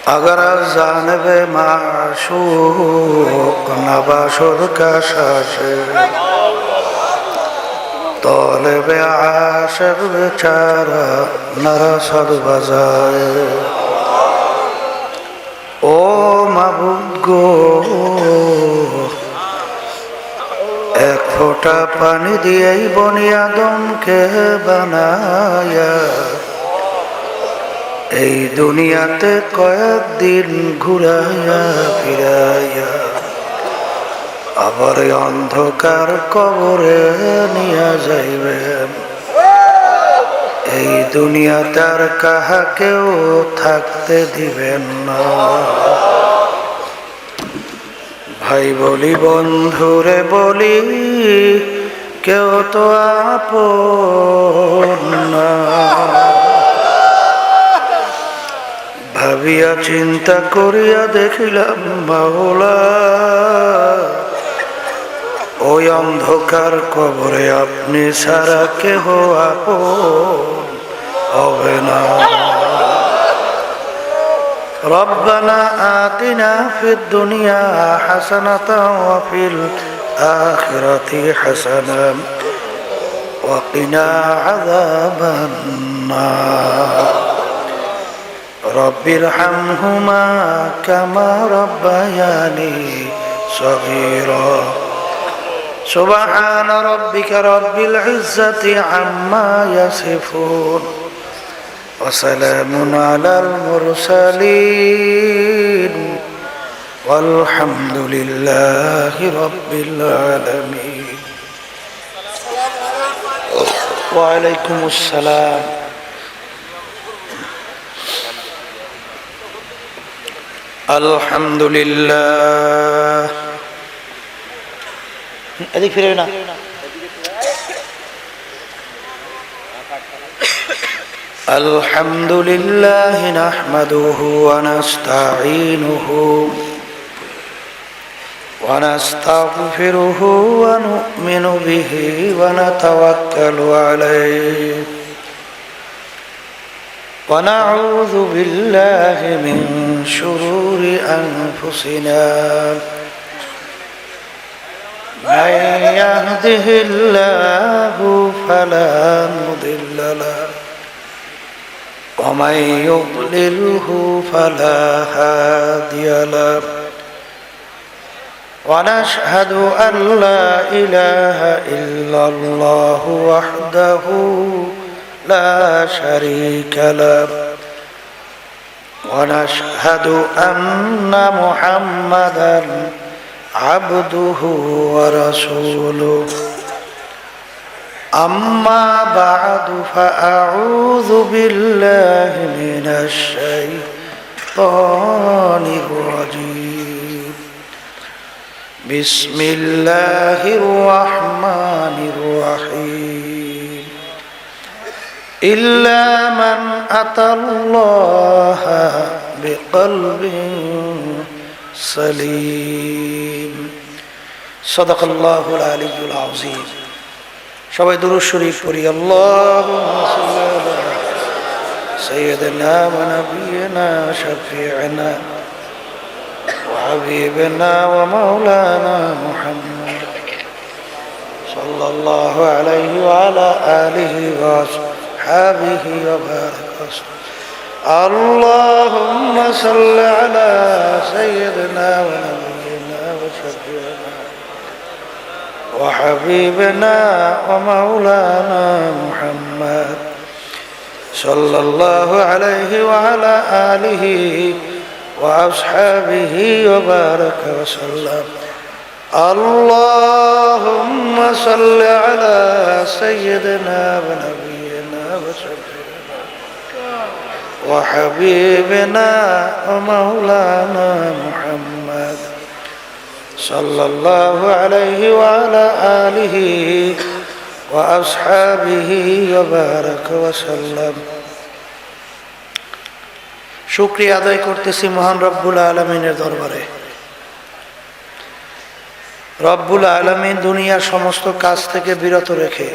अगर जानब माशूक नबाशुर का शाशे तौलब आशिक बेचारा नरसद बजाए ओ माबूद गो एक फोटा पानी दिए बनी आदम के बनाया এই দুনিয়াতে কয়েকদিন ঘুরাইয়া ফিরাইয়া আবার অন্ধকার কবরে নিয়ে যাইবেন। এই দুনিয়াতে আর কাহাকেও থাকতে দিবেন না। ভাই বলি বন্ধুরে বলি কেউ তো আপন না। ভাবিয়া চিন্তা করিয়া দেখিলাম মাওলা ওই অন্ধকার কবরে আপনি ছাড়া কেহ আপন হবে না। রব্বানা আতিনা ফিদ দুনিয়া হাসানাতাও ওয়া ফিল আখিরাতি হাসানাতাও ওয়া কিনা আযাবান নার। رب ارحمهما كما ربياني صغيرا سبحان ربك رب العزة عما يصفون وسلام على المرسلين والحمد لله رب العالمين وعليكم السلام। আলহামদুলিল্লাহ এদিক ফিরে না। আলহামদুলিল্লাহ নাহমাদুহু ওয়া নাস্তাঈনুহু ওয়া নাস্তাগফিরুহু ওয়া নু'মিনু বিহি ওয়া নাতাওয়াক্কালু আলাইহি ونعوذ بالله من شرور أنفسنا من يهده الله فلا مضل له ومن يضلله فلا هادي له ونشهد أن لا إله إلا الله وحده لا شريك له ونشهد أن محمدا عبده ورسوله أما بعد فأعوذ بالله من الشيطان الرجيم بسم الله الرحمن الرحيم إلا من أتى الله بقلب سليم صدق الله العلي العظيم। সবাই দুরূদ শরীফ পড়ি। আল্লাহুম্মা সাল্লি আলা সাইয়্যিদিনা ওয়া নাবিয়িনা শাফি'িনা ওয়া হাবিবিনা ওয়া মাওলানা মুহাম্মদ সাল্লাল্লাহু আলাইহি ওয়া আলা আলিহি ওয়া أصحابه وبارك وسلم. اللهم صل على سيدنا ونبينا وشفيعنا وحبيبنا ومولانا محمد صلى الله عليه وعلى آله وأصحابه وبارك وسلم. اللهم صل على سيدنا ونبينا وحبيبنا ومولانا محمد صلى الله عليه وعلى آله وأصحابه وبارك وسلم. শুকরিয়া আদায় করতেছি মহান রব্বুল আলামিনের দরবারে। রব্বুল আলামিন দুনিয়ার সমস্ত কাজ থেকে বিরত রেখে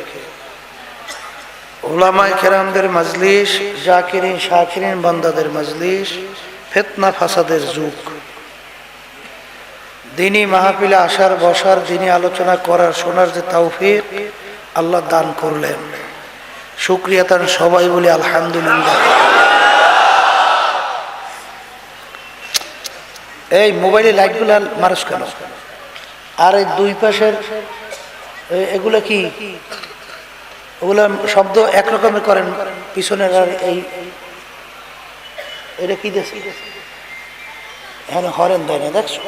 উলামায়ে কেরামদের মজলিস, জাকিরিন শাকিরিন বান্দাদের মজলিস, ফিতনা ফাসাদের যুগ। দিনী মাহফিলে আসার বসার, দিনী আলোচনা করার, শোনার যে তৌফিক আল্লাহ দান করলেন, শুকরিয়া তার সবাই বলি আলহামদুলিল্লাহ। এই মোবাইলে লাইটগুলো মানুষ কেন? আর এই দুই পাশের এগুলো কি? ওগুলো শব্দ একরকমের করেন পিছনের। আর এই এটা কি দেশ? এখানে হরেন দেয় না, দেখছো?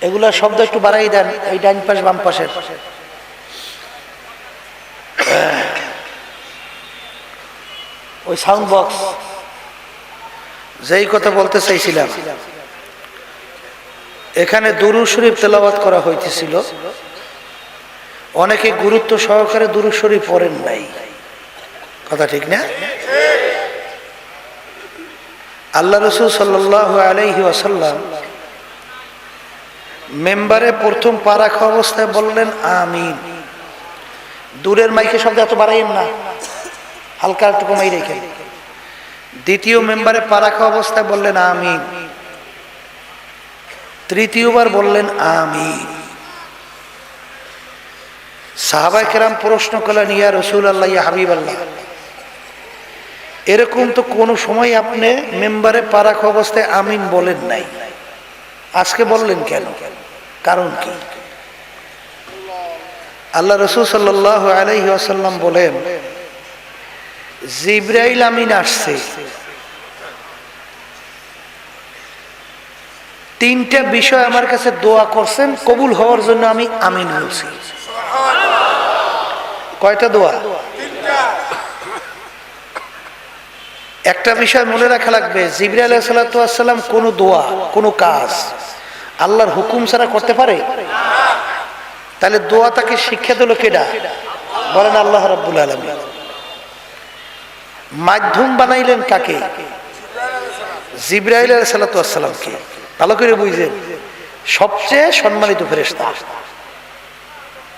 এগুলা শব্দ একটু বাড়াই দেন, এই ডান পাশ বাম পাশের। ওই সাউন্ড বক্স। যেই কথা বলতে চাইছিলাম, এখানে দুরূদ শরীফ তেলাওয়াত করা হইতেছিল। অনেকে গুরুত্ব সহকারে দুরূদ শরীফ পড়েন নাই, কথা ঠিক না? আল্লাহ রাসূল সাল্লাল্লাহু আলাইহি ওয়াসাল্লাম মেম্বারে প্রথম পা রাখা অবস্থায় বললেন আমিন। দূরের মাইকে শব্দ এত বাড়াইয়েন না, হালকা একটু কমাই রেখেন। দ্বিতীয় মেম্বারে পা রাখা অবস্থায় বললেন আমিন। তৃতীয়বার বললেন আমিন। সাহাবায়ে কেরাম প্রশ্ন করলেন, ইয়া রাসূলুল্লাহ, ইয়া হাবিবাল্লাহ, এরকম তো কোনো সময় আপনি মেম্বারে পা রাখা অবস্থায় আমিন বলেন নাই, আজকে বললেন কেন? কারণ কি? আল্লাহ রাসূল সাল্লাল্লাহু আলাইহি ওয়াসাল্লাম বলেন, জিবরাইল আমিন আসছে, তিনটা বিষয় আমার কাছে দোয়া করছেন, কবুল হওয়ার জন্য আমি আমিন বলছি। কয়টা দোয়া? একটা বিষয় মনে রাখা লাগবে, জিবরাইল আলাইহিস সালাতু ওয়াস সালাম কোন দোয়া, কোন কাজ আল্লাহর হুকুম ছাড়া করতে পারে? তাহলে দোয়া তাকে শিক্ষা দিল কেডা? বলেন আল্লাহ রাব্বুল আলামিন। মাধ্যম বানাইলেন কাকে? জিবরাইল আলাইহিস সালাতু ওয়াস সালামকে। ভালো করে বুঝেন, সবচেয়ে সম্মানিত ফেরেশতা।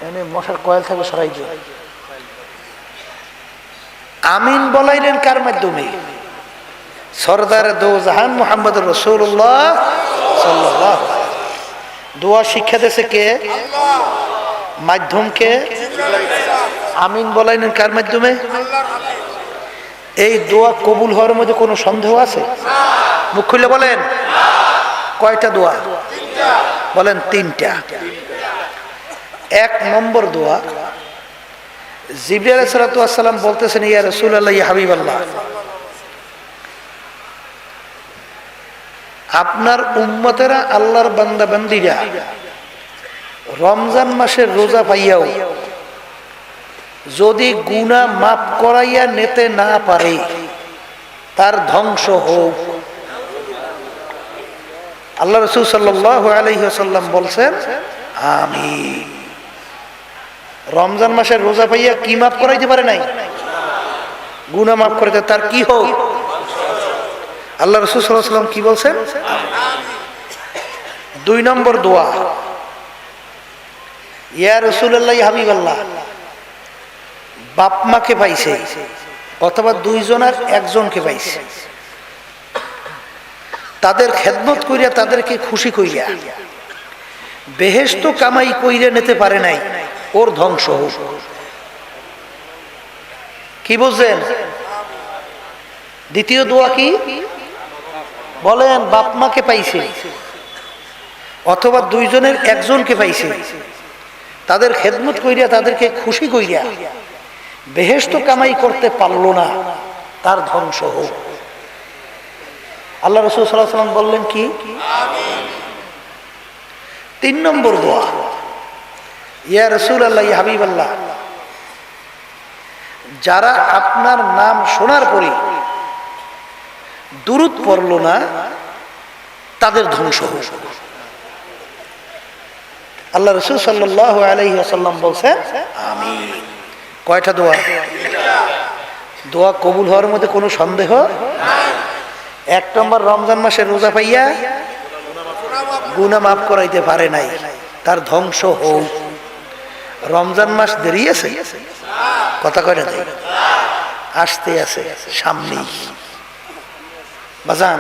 এনে মশার কয়েল থেকে সরাই দিন। আমিন বলাইলেন কার মাধ্যমে? সরদার দো জাহান মুহাম্মদুর রাসূলুল্লাহ সাল্লাল্লাহু আলাইহি। দোয়া শিক্ষা দিয়েছে কে? মাধ্যম কে? আমিন বলাইলেন কার মাধ্যমে? এই দোয়া কবুল হওয়ার মধ্যে কোনো সন্দেহ আছে? মুখ খুলে বলেন। কয়টা দোয়া? বলেন তিনটা। এক নম্বর দোয়া, জিবরাইল আলাইহিস সালাতু ওয়াস সালাম বলতেছেন, ইয়া রাসূলুল্লাহ, ইয়া হাবিবাল্লাহ, আপনার উম্মতেরা, আল্লাহর বান্দা বান্দীরা রমজান মাসের রোজা পাইয়াও যদি গুনাহ মাফ করাইয়া নিতে না পারে, তার ধ্বংস হোক। আল্লাহ রাসূল সাল্লাল্লাহু আলাইহি ওয়াসাল্লাম বলছেন আমিন। রমজান মাসের রোজা পাইয়া কি মাফ করাইতে পারে নাই? গুনাহ মাফ করে দেয়, তার কি হোক? আল্লাহ রাসূল সাল্লাল্লাহু আলাইহি ওয়াসাল্লাম কি বলছেন? দুই নম্বর দোয়া, ইয়া রাসূলুল্লাহ, ইয়া হাবিবাল্লাহ, বাপ মাকে পাইছে অথবা দুইজনের একজনকে পাইছে, তাদের খেদমত কইরা, তাদেরকে খুশি কইরা বেহেশত কামাই কইরা নিতে পারে নাই, ওর ধ্বংস হোক। কি বুঝছেন? দ্বিতীয় দোয়া কি? বলেন, বাপ মাকে পাইছে অথবা দুইজনের একজনকে পাইছে, তাদের খেদমত কইরা, তাদেরকে খুশি কইরা বেহেশত কামাই করতে পারলো না, তার ধ্বংস হোক। আল্লাহ রাসূল সাল্লাল্লাহু আলাইহি ওয়াসাল্লাম বললেন কি? আমিন। তিন নম্বর দোয়া, ইয়া রাসূলুল্লাহ, ইয়া হাবিবাল্লাহ, যারা আপনার নাম শোনার পরে দুরূদ পড়লো না, তাদের ধ্বংস হোক। আল্লাহ রাসূল সাল্লাল্লাহু আলাইহি ওয়াসাল্লাম বলছেন আমিন। কয়টা দোয়া? দোয়া কবুল হওয়ার মধ্যে কোনো সন্দেহ নাই। এক নম্বর, রমজান মাসের রোজা পাইয়া গুনাহ মাফ করাইতে পারে নাই, তার ধ্বংস হোক। রমজান মাস দেরি আছে, কথা কয় না, আসতে আছে সামনেই। বাজান